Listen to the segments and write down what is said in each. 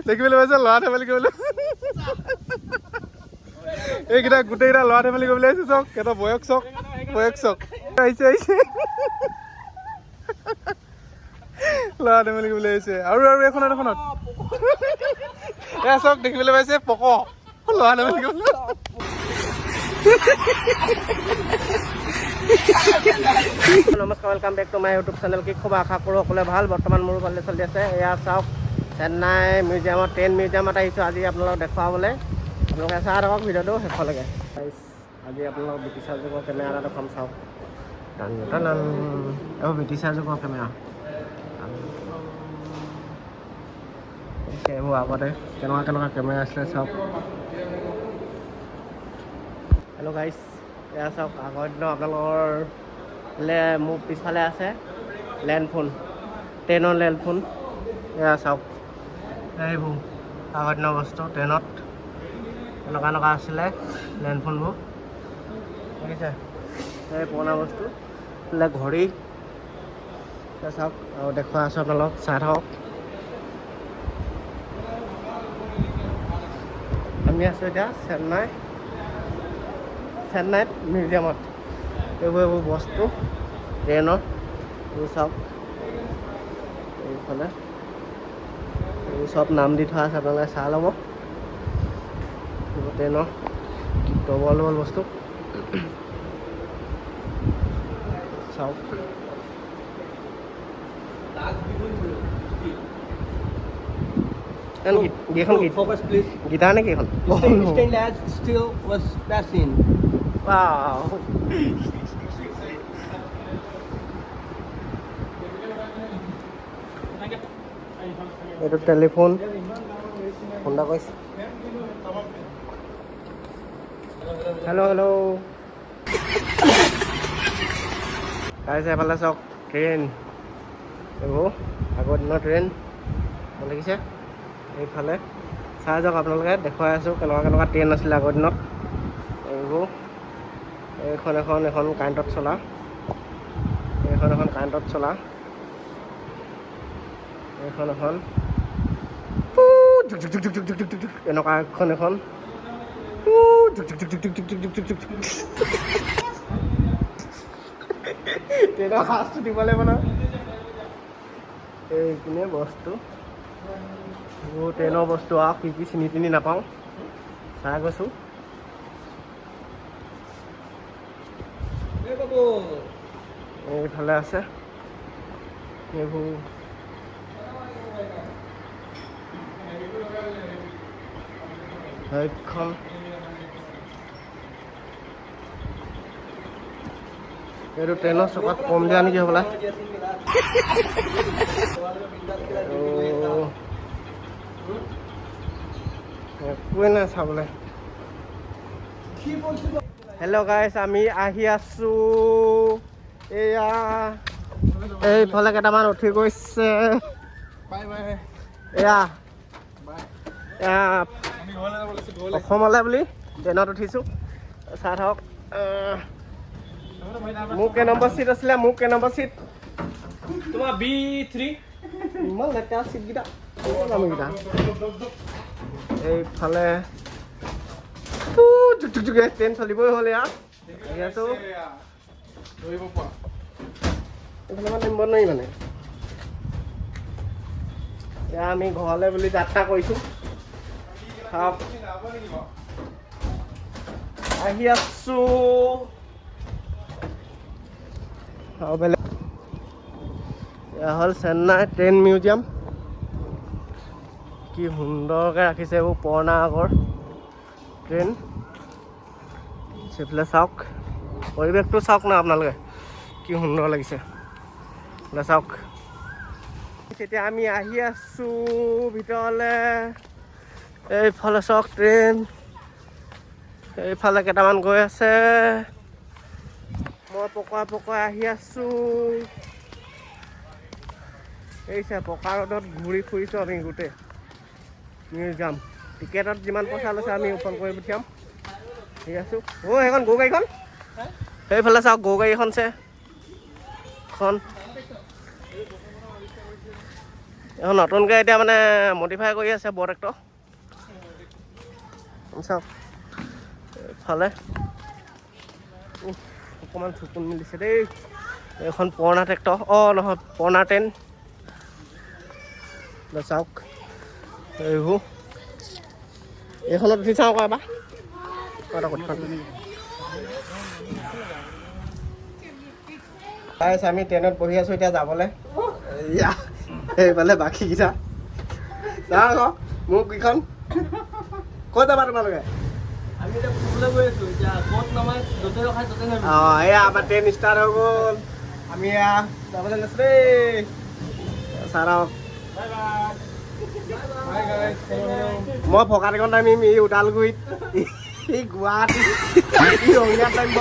দেখিবলৈ পাইছে ল'ৰা ধেমালি কৰিবলৈ এইকেইটা গোটেইকেইটা ল'ৰা ধেমালি কৰিবলৈ আহিছে চাওক সিহঁতৰ বয়স চাওক আহিছে ল'ৰা ধেমালি কৰিবলৈ আহিছে আৰু এখনত এয়া চাওক দেখিবলৈ পাইছে পক ল'ৰা ধেমালি কৰিবলৈ নমস্কাৰ welcome back to my YouTube channel কি খবৰ আশা কৰোঁ সকলোৱে ভাল বৰ্তমান মোৰো ভালে চলি আছে এয়া চাওক চেন্নাই মিউজিয়ামত ট্ৰেইন মিউজিয়ামত আহিছোঁ আজি আপোনালোকক দেখুৱাবলৈ আপোনালোকে চাই থাকক ভিডিঅ'টো শেষলৈকে আজি আপোনালোকক ব্ৰিটিছৰ যুগৰ কেমেৰা এটা দেখাম চাওক ব্ৰিটিছৰ যুগৰ কেমেৰা সেইবোৰ আগতে কেনেকুৱা কেমেৰা আছিলে চাওক হেল্ল' গাইছ এয়া চাওক আগৰ দিনৰ আপোনালোকৰ মোৰ পিছফালে আছে লেণ্ডফোন ট্ৰেইনৰ লেণ্ডফোন এয়া চাওক এইবোৰ আগৰ দিনৰ বস্তু ট্ৰেইনত এনেকুৱা আছিলে লেণ্ডফোনবোৰ দেখিছে এই পুৰণা বস্তু বোলে ঘড়ী চাওক আৰু দেখুৱাই আছোঁ আপোনালোকক চাই থাকক আমি আছোঁ এতিয়া চেন্নাইত মিউজিয়ামত এইবোৰ বস্তু ট্ৰেইনৰ এইবোৰ চাওক এইফালে এইবোৰ চব নাম দি থোৱা আছে আপোনালোকে চাই ল'ব এইবোৰ ট্ৰেইনৰ ডবল বস্তু চাওক Focus, please. গীটাৰ নেকি এখন Stained glass steel was passing. Wow. এইটো টেলিফোন ফোনটা কৈছে হেল্ল' গাইছে এফালে চাওক ট্ৰেইন এইবোৰ আগৰ দিনৰ ট্ৰেইন দেখিছে এইফালে চাই যাওক আপোনালোকে দেখুৱাই আছোঁ কেনেকুৱা ট্ৰেইন আছিলে আগৰ দিনত এইবোৰ এখন কাৰেণ্টত চলা এখন কাৰেণ্টত চলা এখন এনেকুৱা এখন ট্ৰেইনৰ সাজটো দিব লাগিব ন এইখিনিয়ে বস্তু ট্ৰেইনৰ বস্তু আৰু কি চিনি তিনি নাপাওঁ চাই গৈছোঁ এইফালে আছে এইবোৰ এইখন এইটো ট্ৰেইনৰ চকাত কম দিয়া নেকি হ'বলা একোৱে নাই চাবলৈ হেল্ল' গাইছ আমি আহি আছোঁ এয়া এইফালে কেইটামান উঠি গৈছে এয়া অসমলৈ বুলি ট্ৰেইনত উঠিছোঁ চাই থাকক মোৰ কেই নম্বৰ চিট আছিলে তোমাৰ B3 ইমান লেতেৰা চিটকেইটা নামকেইটা এইফালে ট্ৰেইন চলিবই হ'ল এয়া আছোঁ এইফালে মানে নিব নোৱাৰি মানে এয়া আমি ঘৰলৈ বুলি যাত্ৰা কৰিছোঁ আহি আছোঁ আৰু বেলেগ এয়া হ'ল চেন্নাই ট্ৰেইন মিউজিয়াম কি সুন্দৰকৈ ৰাখিছে এইবোৰ পুৰণা আগৰ ট্ৰেইন সেইফালে চাওক পৰিৱেশটো চাওক না আপোনালোকে কি সুন্দৰ লাগিছে চাওক এতিয়া আমি আহি আছোঁ ভিতৰলৈ এইফালে চাওক ট্ৰেইন এইফালে কেইটামান গৈ আছে মই পকাই আহি আছোঁ এইছে পকা ৰ'দত ঘূৰি ফুৰিছোঁ আমি গোটেই মিউজিয়াম টিকেটত যিমান পইচা লৈছে আমি ওপৰ কৰি পঠিয়াম ঠিক আছোঁ সেইখন গৰু গাড়ীখন সেইফালে চাওক গৰু গাড়ীখন আছে এখন এখন নতুনকৈ এতিয়া মানে মডিফাই কৰি আছে বৰ ট্ৰেক্টৰ চাওক এইফালে অকণমান চকুন মিলিছে দেই এইখন পুৰণা ট্ৰেক্টৰ নহয় পুৰণা ট্ৰেইন চাওক এইবোৰ এইখনত উঠি চাওঁ আকৌ এবাৰ আমি ট্ৰেইনত বহি আছোঁ এতিয়া যাবলৈ এইফালে বাকীকেইটা যাওঁ আকৌ মোক কেইখন ক'ত যাবা তোমালোকে আমি এতিয়া ফুৰিবলৈ গৈ আছোঁ এতিয়া ক'ত নামাই য'তে ৰখাই ত'তে নামি এয়া আমাৰ ট্ৰেইন ষ্টাৰ্ট হৈ গ'ল আমি এয়া যাবলৈ লৈছোঁ দেই ছাৰক মই ফকাটিকণ নামিম ই ওদালগুৰিত ই গুৱাহাটী ই ৰঙিয়াত নামিব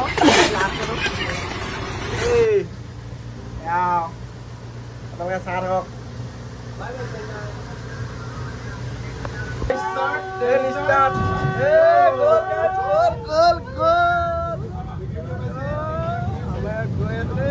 এই আপোনালোকে চাহ থাকক ট্ৰেইন ষ্টাৰ্ট গ'ল গৈ আছো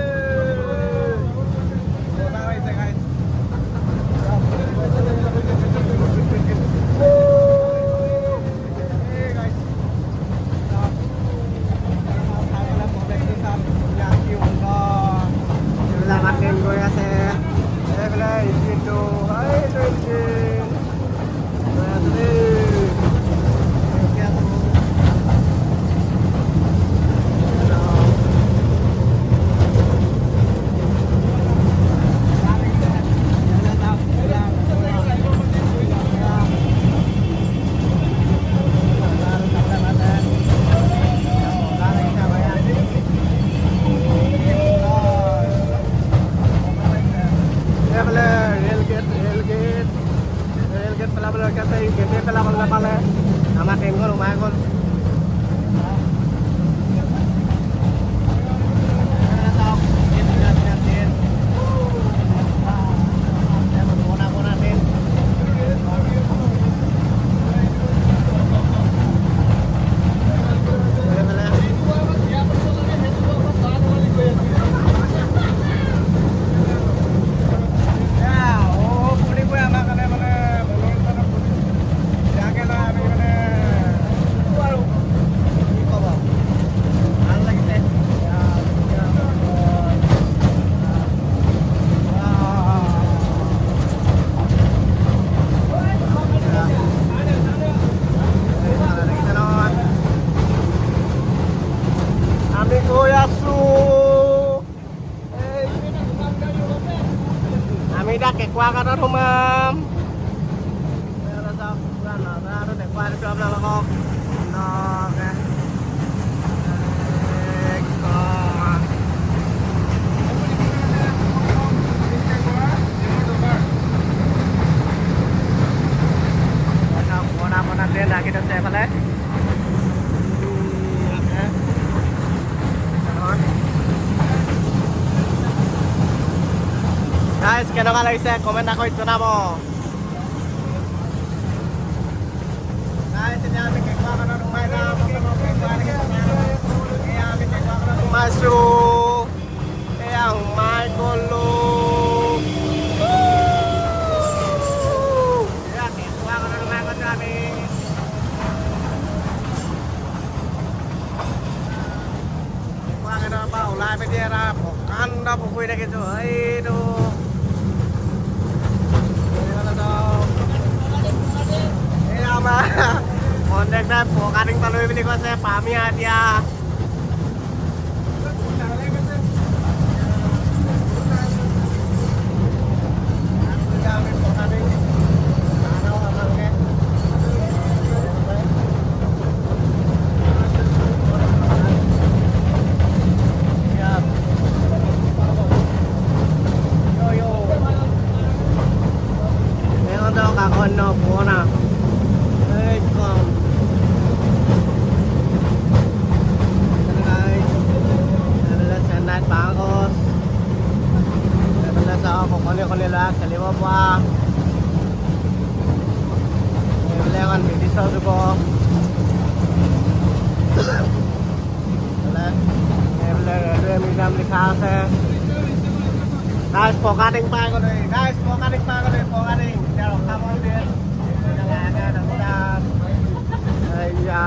দেই গৈ আছে এইফালে ইঞ্জিনটো আমাৰ ট্ৰেইনখন সোমাই গ'ল আমি এতিয়া কেঁকুৰা ঘাটত সোমাম পুৰা নজাটো দেখুৱাই দিছোঁ আপোনালোকক পুৰণা ট্ৰেইন ৰাখি থৈছে এইফালে গাইজ কেনেকুৱা লাগিছে কমেণ্ট এটা কৰি জনাব এতিয়া আমি কেঁকুৰা ঘাটত সোমাই যাম আমি কেঁকুৰা ঘাটত সোমাইছোঁ এয়া সোমাই গ'লো এয়া কেঁকুৰা ঘাটত সোমাই গৈছোঁ আমি কেঁকুৰা ঘাটৰ পৰা ওলাই পিনি এটা প্ৰকাণ্ড পুখুৰী দেখিছোঁ এইটো আমাৰ কণ্ট্ৰেক্টাৰ ফকাটিং পালোঁ বুলি কৈছে পামি এতিয়া কাগজ ন পুৰণা চেন্নাইত বাঁহগছ এইফালে চাওক অকণি ল'ৰা খেলিব পৰা এইফালে এখন ব্ৰিটিছৰ যুগ এইফালে ৰেলৱে মিউজিয়াম লিখা আছে ফকাটিং পাই গ'লে গাইছ ফকাটিং পাই গ'লে ফকাটিং এতিয়া ৰখাব দিয়ে এয়া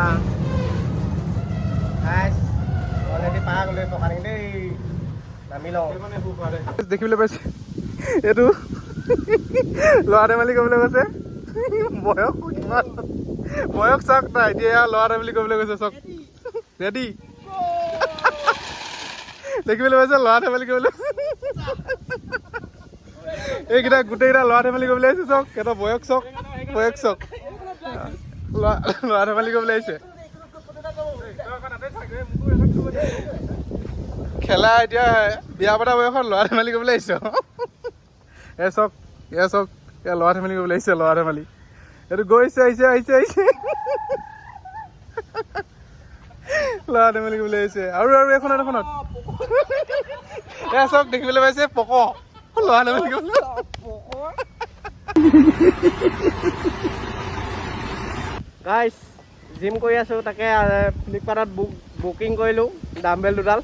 গাইছ অলৰেডি পাই গ'লে ফকাটিং দেই নামি লওঁ দেখিবলৈ পাইছে এইটো ল'ৰা ধেমালি কৰিবলৈ কৈছে বয়স কিমান বয়স চাওক নাই এতিয়া ল'ৰা ধেমালি কৰিবলৈ কৈছে চাওক ৰেডি দেখিবলৈ পাইছে ল'ৰা ধেমালি কৰিবলৈ এইকেইটা গোটেইকেইটা ল'ৰা ধেমালি কৰিবলৈ আহিছে চাওক এটা বয়স চাওক ল'ৰা ধেমালি কৰিবলৈ আহিছে খেলা এতিয়া বিয়া পতা বয়সত ল'ৰা ধেমালি কৰিবলৈ আহিছে এ চাওক এয়া ল'ৰা ধেমালি কৰিবলৈ আহিছে ল'ৰা ধেমালি এইটো গৈছে আহিছে ল'ৰা ধেমালি কৰিবলৈ আহিছে আৰু এখনত এয়া চাওক দেখিবলৈ পাইছে পক ল'ৰা ধেমালি কৰিবলৈ গাইছ জিম কৰি আছোঁ তাকে ফ্লিপকাৰ্টত বুকিং কৰিলোঁ ডাম্বেল দুডাল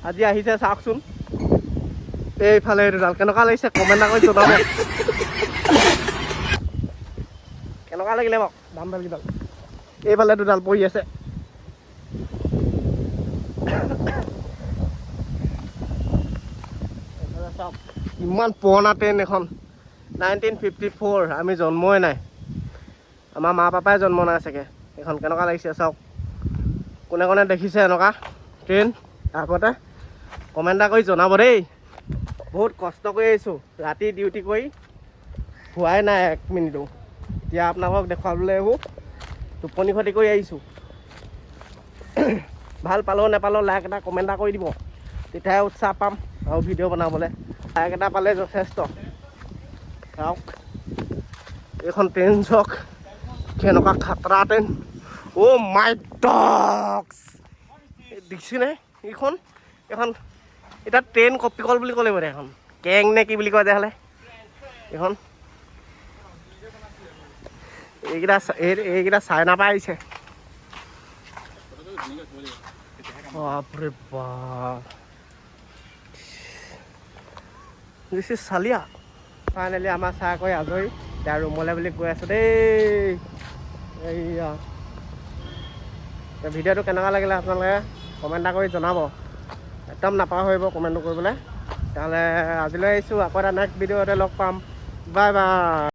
আজি আহিছে চাওকচোন এইফালে দুডাল কেনেকুৱা লাগিছে কমেণ্ট কৰি জনাব কেনেকুৱা লাগিলে বাৰু ডাম্বেল কেইডাল এইফালে দুডাল পৰি আছে চাওক ইমান পুৰণা ট্ৰেইন এখন 1954 আমি জন্মই নাই আমাৰ মা পাপাই জন্ম নাই চাগে এখন কেনেকুৱা লাগিছে চাওক কোনে কোনে দেখিছে এনেকুৱা ট্ৰেইন আগতে কমেণ্ট কৰি জনাব দেই বহুত কষ্ট কৰি আহিছোঁ ৰাতি ডিউটি কৰি হোৱাই নাই 1 মিনিটো এতিয়া আপোনালোকক দেখুৱাবলৈ এইবোৰ টোপনি ক্ষতি কৰি আহিছোঁ ভাল পালেও নেপালেও লাইক এটা কমেণ্ট এটা কৰি দিব তেতিয়াহে উৎসাহ পাম আৰু ভিডিঅ' বনাবলৈ লাইক এটা পালে যথেষ্ট চাওক এইখন ট্ৰেইন চাওক কেনেকুৱা খাতৰা ট্ৰেইন অ' মাই ডগছ দেখিছেনে এইখন এতিয়া ট্ৰেইন কপি কল বুলি ক'লে বোলে এখন কেং নে কি বুলি কয় তেতিয়াহ'লে এইখন এইকেইটা চাইনা পৰা আহিছে বাপৰে বাপ দিছ ইজ চালিয়া ফাইনেলি আমাৰ চাহ কৰি আজৰি এতিয়া ৰুমলৈ বুলি গৈ আছোঁ দেই এইয়া ভিডিঅ'টো কেনেকুৱা লাগিলে আপোনালোকে কমেণ্ট এটা কৰি জনাব একদম নাপাহৰিব কমেণ্টটো কৰিবলৈ তেতিয়াহ'লে আজিলৈ আহিছোঁ আকৌ এটা নেক্সট ভিডিঅ'তে লগ পাম বাই বাই